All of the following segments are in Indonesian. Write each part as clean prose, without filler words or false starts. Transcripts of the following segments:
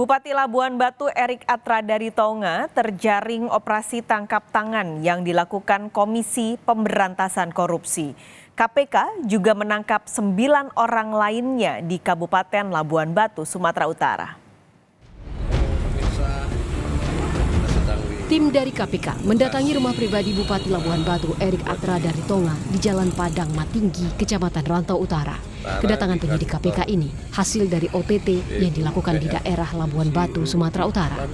Bupati Labuan Batu Erik Atradaritonga terjaring operasi tangkap tangan yang dilakukan Komisi Pemberantasan Korupsi. KPK juga menangkap 9 orang lainnya di Kabupaten Labuan Batu, Sumatera Utara. Tim dari KPK mendatangi rumah pribadi Bupati Labuan Batu Erik Atradaritonga di Jalan Padang Matinggi, Kecamatan Rantau Utara. Kedatangan penyidik KPK ini hasil dari OTT yang dilakukan di daerah Labuan Batu, Sumatera Utara.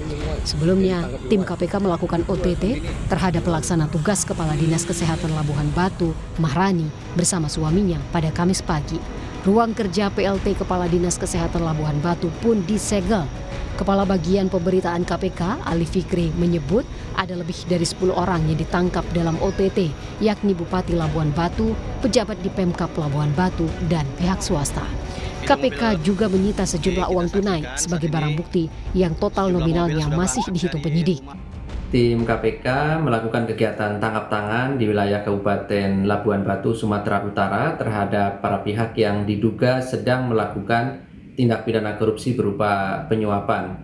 Sebelumnya, tim KPK melakukan OTT terhadap pelaksana tugas Kepala Dinas Kesehatan Labuan Batu, Mahrani, bersama suaminya pada Kamis pagi. Ruang kerja PLT Kepala Dinas Kesehatan Labuan Batu pun disegel. Kepala Bagian Pemberitaan KPK, Ali Fikri, menyebut ada lebih dari 10 orang yang ditangkap dalam OTT, yakni Bupati Labuan Batu, pejabat di Pemkab Labuan Batu, dan pihak swasta. KPK juga menyita sejumlah uang tunai sebagai barang bukti yang total nominalnya masih dihitung penyidik. Tim KPK melakukan kegiatan tangkap tangan di wilayah Kabupaten Labuan Batu, Sumatera Utara terhadap para pihak yang diduga sedang melakukan tindak pidana korupsi berupa penyuapan.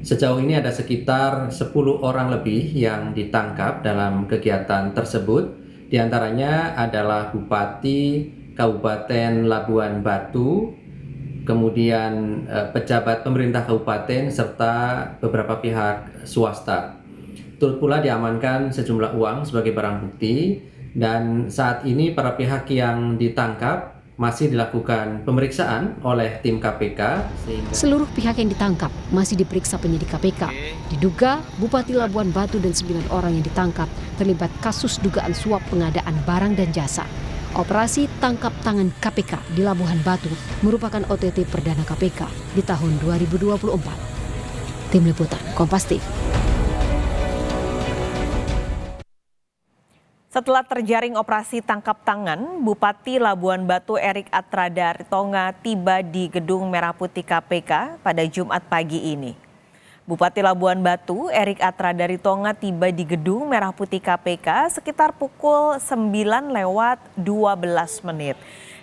Sejauh ini ada sekitar 10 orang lebih yang ditangkap dalam kegiatan tersebut. Di antaranya adalah Bupati Kabupaten Labuan Batu, kemudian pejabat pemerintah kabupaten, serta beberapa pihak swasta. Turut pula diamankan sejumlah uang sebagai barang bukti, dan saat ini para pihak yang ditangkap masih dilakukan pemeriksaan oleh tim KPK. Seluruh pihak yang ditangkap masih diperiksa penyidik KPK. Diduga Bupati Labuan Batu dan 9 orang yang ditangkap terlibat kasus dugaan suap pengadaan barang dan jasa. Operasi tangkap tangan KPK di Labuan Batu merupakan OTT perdana KPK di tahun 2024. Tim Liputan Kompas TV. Setelah terjaring operasi tangkap tangan, Bupati Labuan Batu Erik Atradaritonga tiba di Gedung Merah Putih KPK pada Jumat pagi ini. Bupati Labuan Batu Erik Atradaritonga tiba di Gedung Merah Putih KPK sekitar pukul 9:12.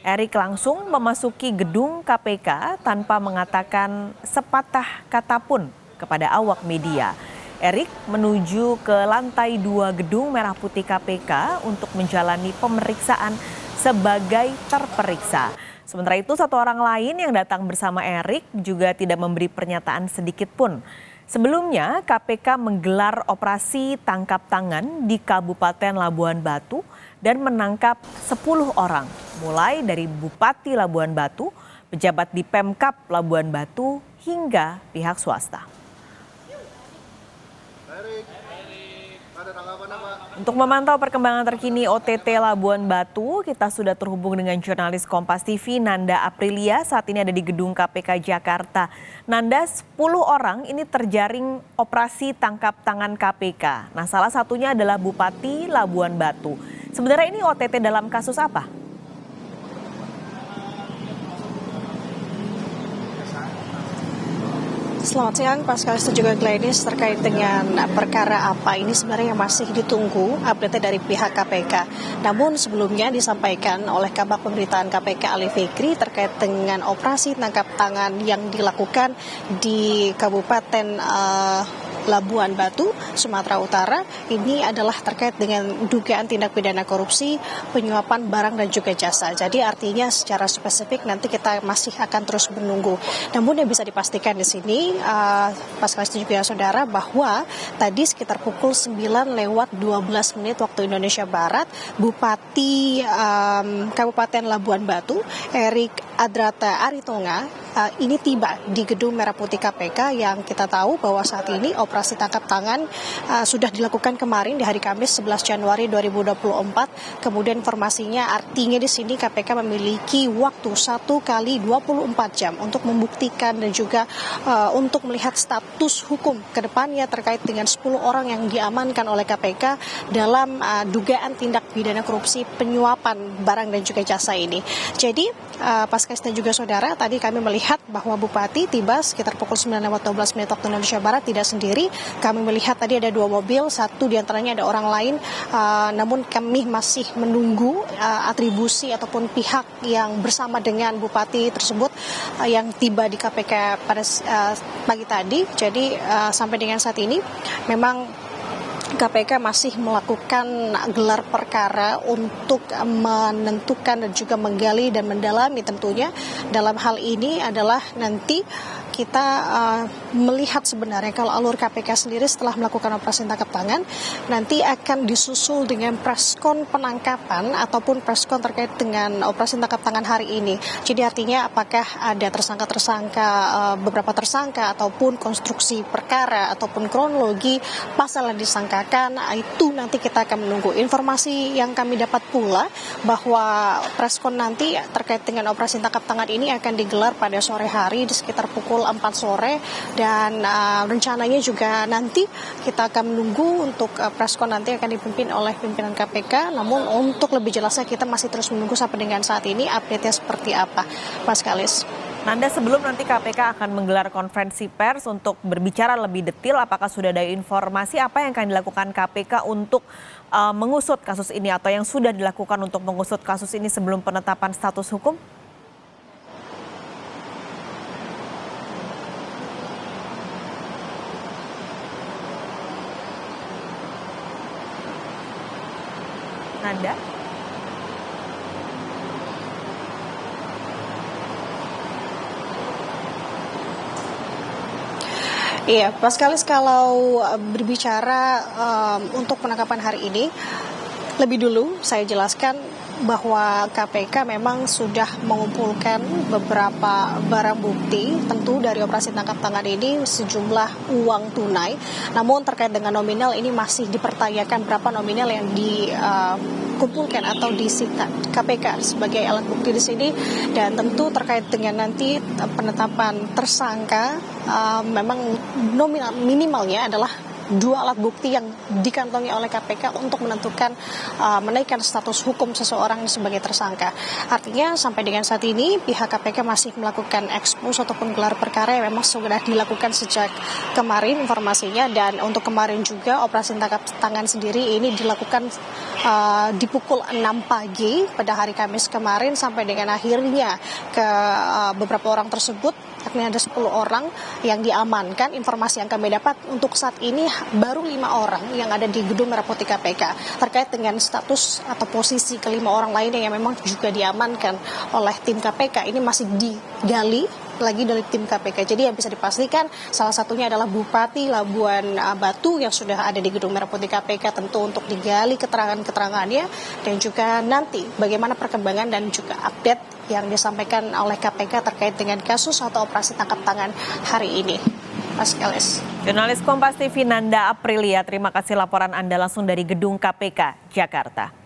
Erik langsung memasuki gedung KPK tanpa mengatakan sepatah kata pun kepada awak media. Erik menuju ke lantai 2 Gedung Merah Putih KPK untuk menjalani pemeriksaan sebagai terperiksa. Sementara itu, 1 orang lain yang datang bersama Erik juga tidak memberi pernyataan sedikit pun. Sebelumnya, KPK menggelar operasi tangkap tangan di Kabupaten Labuan Batu dan menangkap 10 orang, mulai dari Bupati Labuan Batu, pejabat di Pemkab Labuan Batu, hingga pihak swasta. Untuk memantau perkembangan terkini OTT Labuan Batu, kita sudah terhubung dengan jurnalis Kompas TV Nanda Aprilia. Saat ini ada di gedung KPK Jakarta. Nanda, 10 orang ini terjaring operasi tangkap tangan KPK. Nah, salah satunya adalah Bupati Labuan Batu. Sebenarnya ini OTT dalam kasus apa? Selamat siang, Pascal dan juga Gladys. Terkait dengan perkara apa ini sebenarnya yang masih ditunggu update dari pihak KPK. Namun sebelumnya disampaikan oleh Kabag Pemberitaan KPK Ali Fikri terkait dengan operasi tangkap tangan yang dilakukan di Kabupaten Labuan Batu, Sumatera Utara. Ini adalah terkait dengan dugaan tindak pidana korupsi, penyuapan barang dan juga jasa. Jadi artinya secara spesifik nanti kita masih akan terus menunggu. Namun yang bisa dipastikan di sini, Pascal dan juga saudara, bahwa tadi sekitar pukul 9:12 waktu Indonesia Barat, Bupati Kabupaten Labuan Batu Erik Atradaritonga ini tiba di Gedung Merah Putih KPK yang kita tahu bahwa saat ini operasi tangkap tangan sudah dilakukan kemarin di hari Kamis 11 Januari 2024. Kemudian informasinya artinya di sini KPK memiliki waktu 1 kali 24 jam untuk membuktikan dan juga untuk melihat status hukum ke depannya terkait dengan 10 orang yang diamankan oleh KPK dalam dugaan tindak pidana korupsi penyuapan barang dan juga jasa ini. Jadi Pascal Kalis dan juga saudara, tadi kami melihat bahwa Bupati tiba sekitar pukul 9:12 waktu Indonesia Barat tidak sendiri. Kami melihat tadi ada 2 mobil, satu diantaranya ada orang lain, namun kami masih menunggu atribusi ataupun pihak yang bersama dengan Bupati tersebut yang tiba di KPK pada pagi tadi. Jadi sampai dengan saat ini memang KPK masih melakukan gelar perkara untuk menentukan dan juga menggali dan mendalami tentunya. Dalam hal ini adalah nanti kita melihat sebenarnya kalau alur KPK sendiri setelah melakukan operasi tangkap tangan nanti akan disusul dengan preskon penangkapan ataupun preskon terkait dengan operasi tangkap tangan hari ini. Jadi artinya apakah ada tersangka-tersangka, beberapa tersangka ataupun konstruksi perkara ataupun kronologi pasal yang disangkakan, itu nanti kita akan menunggu. Informasi yang kami dapat pula bahwa preskon nanti terkait dengan operasi tangkap tangan ini akan digelar pada sore hari di sekitar pukul 4 sore dan rencananya juga nanti kita akan menunggu untuk preskon nanti akan dipimpin oleh pimpinan KPK. Namun untuk lebih jelasnya kita masih terus menunggu sampai dengan saat ini update-nya seperti apa, Mas Kalis. Nanda, sebelum nanti KPK akan menggelar konferensi pers untuk berbicara lebih detail, apakah sudah ada informasi apa yang akan dilakukan KPK untuk mengusut kasus ini atau yang sudah dilakukan untuk mengusut kasus ini sebelum penetapan status hukum? Nanda? Iya, Mas Kalis, kalau berbicara untuk penangkapan hari ini, lebih dulu saya jelaskan bahwa KPK memang sudah mengumpulkan beberapa barang bukti tentu dari operasi tangkap tangan ini sejumlah uang tunai. Namun terkait dengan nominal ini masih dipertanyakan berapa nominal yang dikumpulkan atau disita KPK sebagai alat bukti di sini. Dan tentu terkait dengan nanti penetapan tersangka memang nominal minimalnya adalah 2 alat bukti yang dikantongi oleh KPK untuk menentukan menaikkan status hukum seseorang sebagai tersangka. Artinya sampai dengan saat ini pihak KPK masih melakukan ekspos ataupun gelar perkara yang memang sudah dilakukan sejak kemarin informasinya. Dan untuk kemarin juga operasi tangkap tangan sendiri ini dilakukan di pukul 6 pagi pada hari Kamis kemarin sampai dengan akhirnya ke beberapa orang tersebut. Artinya ada 10 orang yang diamankan. Informasi yang kami dapat untuk saat ini baru 5 orang yang ada di gedung Merah Putih KPK. Terkait dengan status atau posisi ke-5 orang lainnya yang memang juga diamankan oleh tim KPK ini masih digali lagi dari tim KPK. Jadi yang bisa dipastikan salah satunya adalah Bupati Labuan Batu yang sudah ada di gedung Merah Putih KPK tentu untuk digali keterangan-keterangannya dan juga nanti bagaimana perkembangan dan juga update yang disampaikan oleh KPK terkait dengan kasus atau operasi tangkap tangan hari ini. Mas Kalis. Jurnalis Kompas TV Nanda Aprilia, terima kasih laporan Anda langsung dari gedung KPK Jakarta.